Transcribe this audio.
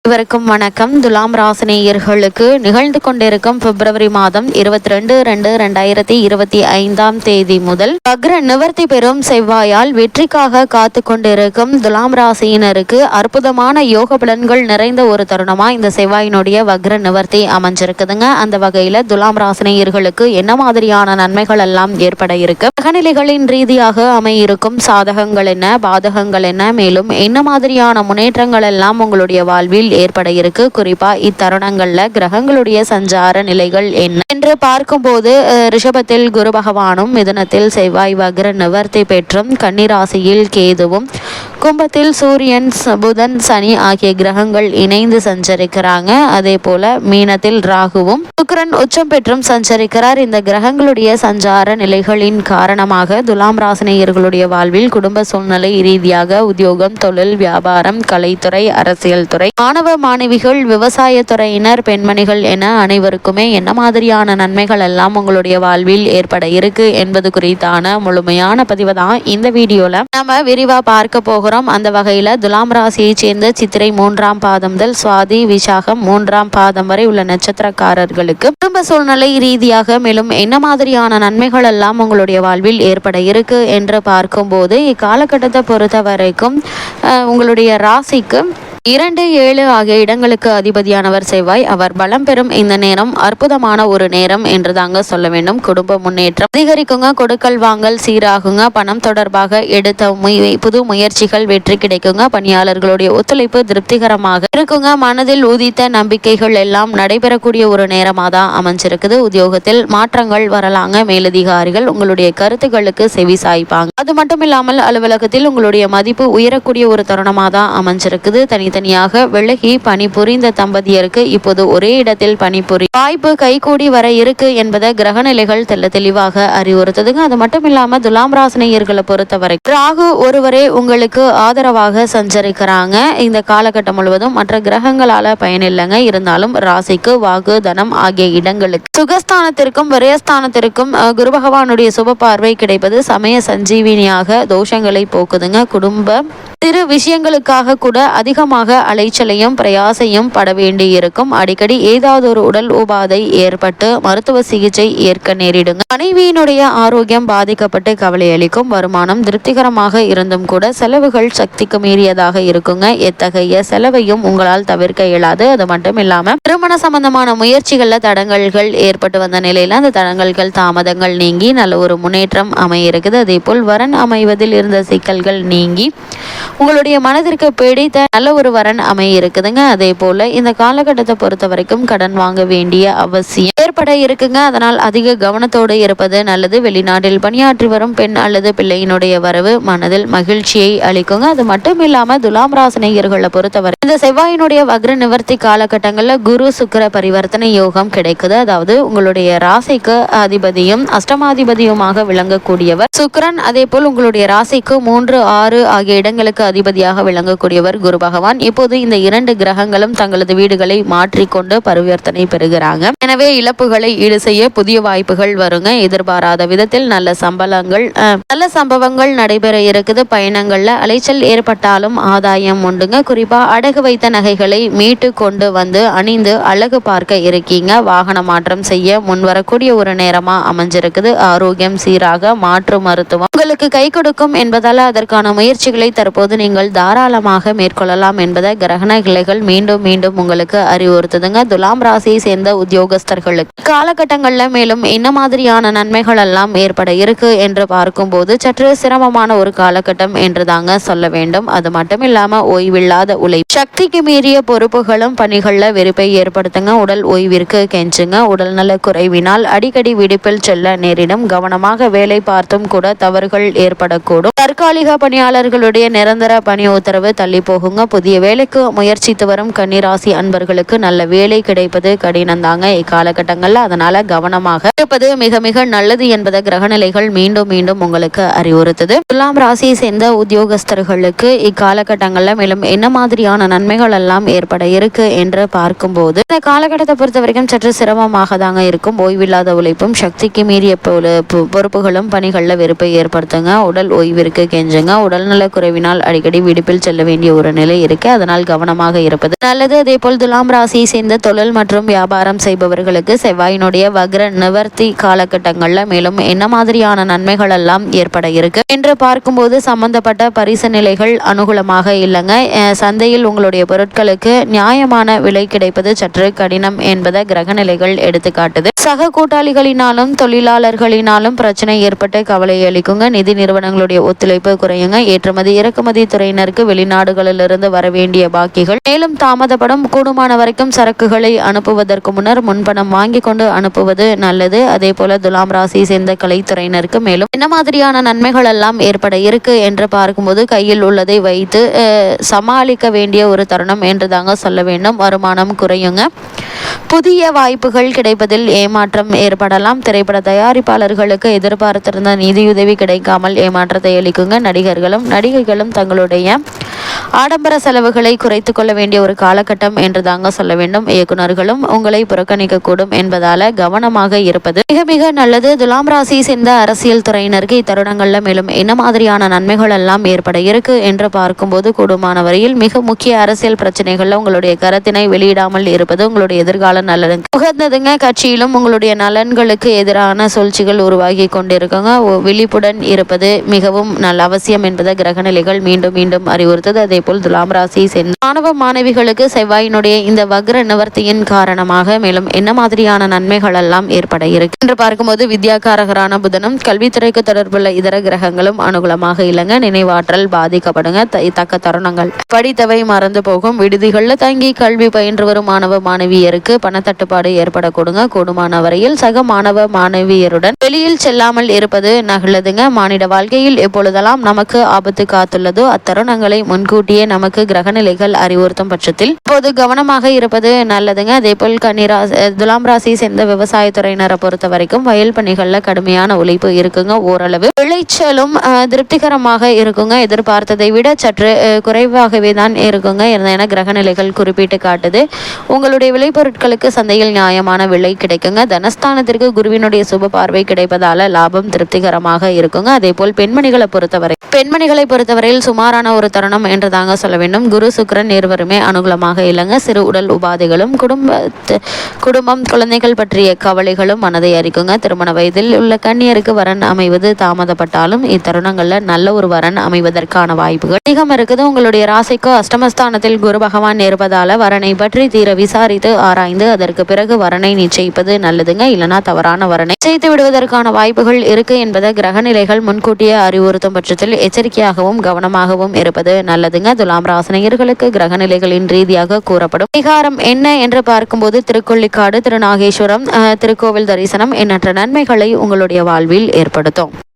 இவருக்கும் வணக்கம். துலாம் ராசினியர்களுக்கு நிகழ்ந்து கொண்டிருக்கும் பிப்ரவரி மாதம் 22/2/2025 முதல் வக்ர நிவர்த்தி பெறும் செவ்வாயால் வெற்றிக்காக காத்து கொண்டிருக்கும் துலாம் ராசியினருக்கு அற்புதமான யோக பலன்கள் நிறைந்த ஒரு தருணமா இந்த செவ்வாயினுடைய வக்ர நிவர்த்தி அமைஞ்சிருக்குதுங்க. அந்த வகையில துலாம் ராசினியர்களுக்கு என்ன மாதிரியான நன்மைகள் எல்லாம் ஏற்பட இருக்கு, அகநிலைகளின் ரீதியாக அமையிருக்கும் சாதகங்கள் என்ன, பாதகங்கள் என்ன, மேலும் என்ன மாதிரியான முன்னேற்றங்கள் எல்லாம் உங்களுடைய வாழ்வில் ஏற்பட இருக்கு, குறிப்பா இத்தருணங்கள்ல கிரகங்களுடைய சஞ்சார நிலைகள் என்ன என்று பார்க்கும்போது ரிஷபத்தில் குரு பகவானும், மிதுனத்தில் செவ்வாய் வக்ர நிவர்த்தி பெற்றும், கன்னிராசியில் கேதுவும், கும்பத்தில் சூரியன், புதன், சனி ஆகிய கிரகங்கள் இணைந்து சஞ்சரிக்கிறாங்க. அதே போல மீனத்தில் ராகுவும் சுக்கிரன் உச்சம் பெற்றும் சஞ்சரிக்கிறார். இந்த கிரகங்களுடைய சஞ்சார நிலைகளின் காரணமாக துலாம் ராசினியர்களுடைய வாழ்வில் குடும்ப சூழ்நிலை ரீதியாக உத்தியோகம், தொழில், வியாபாரம், கலைத்துறை, அரசியல் துறை, மாணவ மாணவிகள், விவசாய துறையினர், பெண்மணிகள் என அனைவருக்குமே என்ன மாதிரியான நன்மைகள் எல்லாம் உங்களுடைய வாழ்வில் ஏற்பட இருக்கு என்பது குறித்தான முழுமையான பதிவு தான் இந்த வீடியோல நம்ம விரிவா பார்க்க போகிறோம். அந்த வகையில துலாம் ராசியை சேர்ந்த சித்திரை 3ஆம் பாதம் முதல் சுவாதி, விசாகம் 3ஆம் பாதம் வரை உள்ள நட்சத்திரக்காரர்களுக்கு குடும்ப சூழ்நிலை ரீதியாக மேலும் என்ன மாதிரியான நன்மைகள் எல்லாம் உங்களுடைய வாழ்வில் ஏற்பட இருக்கு என்று பார்க்கும்போது இக்காலகட்டத்தை பொறுத்த வரைக்கும் உங்களுடைய ராசிக்கு 2, 7 ஆகிய இடங்களுக்கு அதிபதியானவர் செவ்வாய். அவர் பலம் பெறும் இந்த நேரம் அற்புதமான ஒரு நேரம் என்று தாங்க சொல்ல வேண்டும். குடும்ப முன்னேற்றம் அதிகரிக்குங்க, கொடுக்கல் வாங்கல் சீராகுங்க, பணம் தொடர்பாக எடுத்த புது முயற்சிகள் வெற்றி கிடைக்குங்க, பணியாளர்களுடைய ஒத்துழைப்பு திருப்திகரமாக இருக்குங்க, மனதில் உதித்த நம்பிக்கைகள் எல்லாம் நடைபெறக்கூடிய ஒரு நேரமாக தான் அமைஞ்சிருக்குது. உத்தியோகத்தில் மாற்றங்கள் வரலாங்க, மேலதிகாரிகள் உங்களுடைய கருத்துக்களுக்கு செவி சாய்ப்பாங்க. அது மட்டும் இல்லாமல் அலுவலகத்தில் உங்களுடைய மதிப்பு உயரக்கூடிய ஒரு தருணமாக தான் அமைஞ்சிருக்குது. தனியாக விலகி பணிபுரிந்த தம்பதியருக்கு இப்போது ஒரே இடத்தில் பணிபுரி வாய்ப்பு கைகூடி வர இருக்கு என்பதை கிரகநிலைகள் தெளிவாக அறிவுறுத்துதுங்க. அது மட்டும் இல்லாம துலாம் ராசினியர்களை பொறுத்தவரை ராகு ஒருவரே உங்களுக்கு ஆதரவாக சஞ்சரிக்கிறாங்க. இந்த காலகட்டம் முழுவதும் மற்ற கிரகங்களால பயனில்லைங்க. இருந்தாலும் ராசிக்கு வாகு, தனம் ஆகிய இடங்களுக்கு சுகஸ்தானத்திற்கும் விரயஸ்தானத்திற்கும் குரு பகவானுடைய சுப பார்வை கிடைப்பது சமய சஞ்சீவினியாக தோஷங்களை போக்குதுங்க. குடும்ப சிறு விஷயங்களுக்காக கூட அதிகமாக அலைச்சலையும் பிரயாசையும் பட வேண்டி இருக்கும். அடிக்கடி ஏதாவது ஒரு உடல் உபாதை ஏற்பட்டு மருத்துவ சிகிச்சை ஏற்க நேரிடுங்க. மனைவியினுடைய ஆரோக்கியம் பாதிக்கப்பட்டு கவலை அளிக்கும். வருமானம் திருப்திகரமாக இருந்தும் கூட செலவுகள் சக்திக்கு மீறியதாக இருக்குங்க. எத்தகைய செலவையும் உங்களால் தவிர்க்க இயலாது. அது மட்டும் இல்லாம திருமண சம்பந்தமான முயற்சிகள்ல தடங்கல்கள் ஏற்பட்டு வந்த நிலையில அந்த தடங்கல்கள் தாமதங்கள் நீங்கி நல்ல ஒரு முன்னேற்றம் அமைய இருக்குது. அதே போல் வரன் அமைவதில் இருந்த சிக்கல்கள் நீங்கி உங்களுடைய மனதிற்கு பிடித்த நல்ல ஒரு வரன் அமைய இருக்குதுங்க. அதே போல இந்த காலகட்டத்தை பொறுத்த வரைக்கும் கடன் வாங்க வேண்டிய அவசியம் ஏற்பட இருக்குங்க. அதனால் அதிக கவனத்தோடு இருப்பது நல்லது. வெளிநாட்டில் பணியாற்றி வரும் பெண் அல்லது பிள்ளையினுடைய வரவு மனதில் மகிழ்ச்சியை அளிக்குங்க. அது மட்டும் இல்லாம துலாம் ராசினியர்களை பொறுத்தவரை இந்த செவ்வாயினுடைய வக்ர நிவர்த்தி காலகட்டங்கள்ல குரு சுக்கிர பரிவர்த்தனை யோகம் கிடைக்குது. அதாவது உங்களுடைய ராசிக்கு அதிபதியும் அஷ்டமாதிபதியுமாக விளங்கக்கூடியவர் சுக்கிரன். அதே போல் உங்களுடைய ராசிக்கு 3, 6 ஆகிய இடங்களுக்கு அதிபதியாக விளங்கக்கூடியவர் குரு பகவான். இப்போது இந்த 2 கிரகங்களும் தங்களது வீடுகளை மாற்றிக்கொண்டு பரிவர்த்தனை பெறுகிறாங்க. எனவே இழப்புகளை ஈடு செய்ய புதிய வாய்ப்புகள் வருங்க. எதிர்பாராத விதத்தில் நல்ல சம்பவங்கள் நடைபெற இருக்குது. பயணங்கள்ல அலைச்சல் ஏற்பட்டாலும் ஆதாயம் உண்டுங்க. குறிப்பா அடகு வைத்த நகைகளை மீட்டு கொண்டு வந்து அணிந்து அழகு பார்க்க இருக்கீங்க. வாகன மாற்றம் செய்ய முன்வரக்கூடிய ஒரு நேரமா அமைஞ்சிருக்குது. ஆரோக்கியம் சீராக, மாற்று மருத்துவம் உங்களுக்கு கை கொடுக்கும் என்பதால அதற்கான முயற்சிகளை தற்போது நீங்கள் தாராளமாக மேற்கொள்ளலாம் என்பதை கிரகண கிளைகள் மீண்டும் உங்களுக்கு அறிவுறுத்துதுங்க. துலாம் ராசியை சேர்ந்த உத்தியோகஸ்தர்களுக்கு காலகட்டங்கள்ல மேலும் என்ன மாதிரியான நன்மைகள் எல்லாம் ஏற்பட இருக்கு என்று பார்க்கும்போது சற்று சிரமமான ஒரு காலகட்டம் என்று தாங்க சொல்ல வேண்டும். அது மட்டும் இல்லாம ஓய்வில்லாத உழைப்பு, சக்திக்கு மீறிய பொறுப்புகளும் பணிகள்ல வெறுப்பை ஏற்படுத்துங்க. உடல் ஓய்விற்கு கெஞ்சுங்க. உடல்நல குறைவினால் அடிக்கடி விடுப்பில் செல்ல நேரிடும். கவனமாக வேலை பார்த்தும் கூட தவறுகள் ஏற்படக்கூடும். தற்காலிக பணியாளர்களுடைய நிரந்தர பணி உத்தரவு தள்ளி போகுங்க. புதிய வேலைக்கு முயற்சித்து வரும் கன்னிராசி அன்பர்களுக்கு நல்ல வேலை கிடைப்பது கடினம் தாங்க இக்காலகட்டங்கள்ல. அதனால கவனமாக இருப்பது மிக நல்லது என்பதை கிரகநிலைகள் மீண்டும் உங்களுக்கு அறிவுறுத்துது. துலாம் ராசியை சேர்ந்த உத்தியோகஸ்தர்களுக்கு இக்காலகட்டங்கள்ல மேலும் என்ன மாதிரியான நன்மைகள் எல்லாம் ஏற்பட இருக்கு என்று பார்க்கும்போது இந்த காலகட்டத்தை பொறுத்த வரைக்கும் சற்று சிரமமாக தாங்க இருக்கும். ஓய்வில்லாத உழைப்பும் சக்திக்கு மீறிய பொறுப்புகளும் பணிகள்ல வெறுப்பை ஏற்படுத்துங்க. உடல் ஓய்விற்கு கெஞ்சுங்க. உடல்நல குறைவினால் அடிக்கடி விடுப்பில் செல்ல வேண்டிய ஒரு நிலை இருக்கு, அதனால் கவனமாக இருப்பது நல்லது. அதே போல் துலாம் ராசியை சேர்ந்த தொழில் மற்றும் வியாபாரம் செய்பவர்களுக்கு செவ்வாயினுடைய வக்ர நிவர்த்தி காலகட்டங்கள்ல மேலும் என்ன மாதிரியான நன்மைகள் எல்லாம் ஏற்பட இருக்கு என்று பார்க்கும்போது, சம்பந்தப்பட்ட பரிசு நிலைகள் அனுகூலமாக இல்லைங்க. சந்தையில் உங்களுடைய பொருட்களுக்கு நியாயமான விலை கிடைப்பது சற்று கடினம் என்பதை கிரகநிலைகள் எடுத்துக்காட்டுது. சக கூட்டாளிகளினாலும் தொழிலாளர்களினாலும் பிரச்சனை ஏற்பட்டு கவலை அளிக்குங்க. நிதி நிறுவனங்களுடைய ஒத்துழைப்பு குறையுங்க. ஏற்றுமதி இறக்குமதி துறையினருக்கு வெளிநாடுகளிலிருந்து வர வேண்டிய பாக்கிகள் மேலும் தாமதப்படும். கூடுமான வரைக்கும் சரக்குகளை அனுப்புவதற்கு முன்னர் முன்பணம் வாங்கி கொண்டு அனுப்புவது நல்லது. அதே போல துலாம் ராசி சேர்ந்த கலைத்துறையினருக்கு மேலும் என்ன மாதிரியான நன்மைகள் எல்லாம் ஏற்பட இருக்கு என்று பார்க்கும்போது, கையில் உள்ளதை வைத்து சமாளிக்க வேண்டிய ஒரு தருணம் என்று தாங்க சொல்ல வேண்டும். வருமானம் குறையுங்க. புதிய வாய்ப்புகள் கிடைப்பதில் ஏமாற்றம் ஏற்படலாம். திரைப்பட தயாரிப்பாளர்களுக்கு எதிர்பார்த்திருந்த நிதியுதவி கிடைக்காமல் ஏமாற்றத்தை அளிக்குங்க. நடிகைகளும் தங்களுடைய ஆடம்பர செலவுகளை குறைத்து கொள்ள வேண்டிய ஒரு காலகட்டம் என்று தாங்க சொல்ல வேண்டும். இயக்குநர்களும் உங்களை புறக்கணிக்க கூடும் என்பதால கவனமாக இருப்பது மிக மிக நல்லது. துலாம் ராசி சேர்ந்த அரசியல் துறையினருக்கு இத்தருணங்கள்ல மேலும் என்ன மாதிரியான நன்மைகள் எல்லாம் ஏற்பட இருக்கு என்று பார்க்கும்போது, கூடுமான வரையில் மிக முக்கிய அரசியல் பிரச்சனைகள்ல உங்களுடைய கருத்தினை வெளியிடாமல் இருப்பது உங்களுடைய எதிர்கால நலன் உகந்ததுங்க. கட்சியிலும் உங்களுடைய நலன்களுக்கு எதிரான சூழ்ச்சிகள் உருவாகி கொண்டிருக்குங்க. விழிப்புடன் இருப்பது மிகவும் நல்ல அவசியம் என்பதை கிரகநிலைகள் மீண்டும் மீண்டும் அறிவுறுத்தது. அதே போல் துலாம் ராசியை சேர்ந்த மாணவ மாணவிகளுக்கு செவ்வாயினுடைய இந்த வக்ர நிவர்த்தியின் காரணமாக மேலும் என்ன மாதிரியான நன்மைகள் எல்லாம் ஏற்பட இருக்கு என்று பார்க்கும்போது, வித்யாகாரகரான புதனும் கல்வித்துறைக்கு தொடர்புள்ள இதர கிரகங்களும் அனுகூலமாக இல்லைங்க. நினைவாற்றல் பாதிக்கப்படுங்க. தக்க தருணங்கள் படித்தவை மறந்து போகும். விடுதிகளில் தங்கி கல்வி பயின்று வரும் மாணவ மாணவியருக்கு பணத்தட்டுப்பாடு ஏற்படக்கூடுங்க. கூடுமான வரையில் சக மாணவ மாணவியருடன் வெளியில் செல்லாமல் இருப்பது நல்லதுங்க. மானிட வாழ்க்கையில் எப்பொழுதெல்லாம் நமக்கு ஆபத்து காத்துள்ளதோ அத்தருணங்களை முன்கூட்டியே நமக்கு கிரகநிலைகள் அறிவுறுத்தும் பட்சத்தில் இப்போது கவனமாக இருப்பது நல்லதுங்க. அதே போல் துலாம் ராசியை சேர்ந்த விவசாயத்துறையினரை பொறுத்த வரைக்கும் வயல் பணிகள்ல கடுமையான உழைப்பு இருக்குங்க. ஓரளவு விளைச்சலும் திருப்திகரமாக இருக்குங்க. எதிர்பார்த்ததை விட சற்று குறைவாகவே தான் இருக்குங்க என கிரகநிலைகள் குறிப்பிட்டு காட்டுது. உங்களுடைய விளைபொருட்களுக்கு சந்தையில் நியாயமான விலை கிடைக்குங்க. தனஸ்தானத்திற்கு குருவினுடைய சுப பார்வை கிடைப்பதால லாபம் திருப்திகரமாக இருக்குங்க. அதே போல் பெண்மணிகளை பொறுத்தவரையில் சுமாரான ஒரு தருணம் என்று தாங்க சொல்ல வேண்டும். குரு சுக்கிரன் இருவருமே அனுகூலமாக இல்லைங்க. சிறு உடல் உபாதைகளும் குடும்பம் குழந்தைகள் பற்றிய கவலைகளும் மனதை அறிக்குங்க. திருமண வயதில் உள்ள கன்னியருக்கு வரன் அமைவது தாமதப்பட்டாலும் இத்தருணங்கள்ல நல்ல ஒரு வரன் அமைவதற்கான வாய்ப்புகள் அதிகம் இருக்குது. உங்களுடைய ராசிக்கு அஷ்டமஸ்தானத்தில் குரு பகவான் இருப்பதால வரனை பற்றி தீர விசாரித்து ஆராய்ந்து அதற்கு பிறகு வரனை நிச்சயிப்பது நல்லதுங்க. இல்லைனா தவறான வரனை நிச்சயித்து விடுவதற்கான வாய்ப்புகள் இருக்கு என்பதை கிரகநிலைகள் முன்கூட்டியே அறிவுறுத்தும் பட்சத்தில் எச்சரிக்கையாகவும் கவனமாகவும் இருப்பது நல்லதுங்க. துலாம் ராசினியர்களுக்கு கிரகநிலைகளின் ரீதியாக கூறப்படும் பரிகாரம் என்ன என்று பார்க்கும்போது, திருக்கொள்ளிக்காடு, திருநாகேஸ்வரம் திருக்கோவில் தரிசனம் எண்ணற்ற நன்மைகளை உங்களுடைய வாழ்வில் ஏற்படுத்தும்.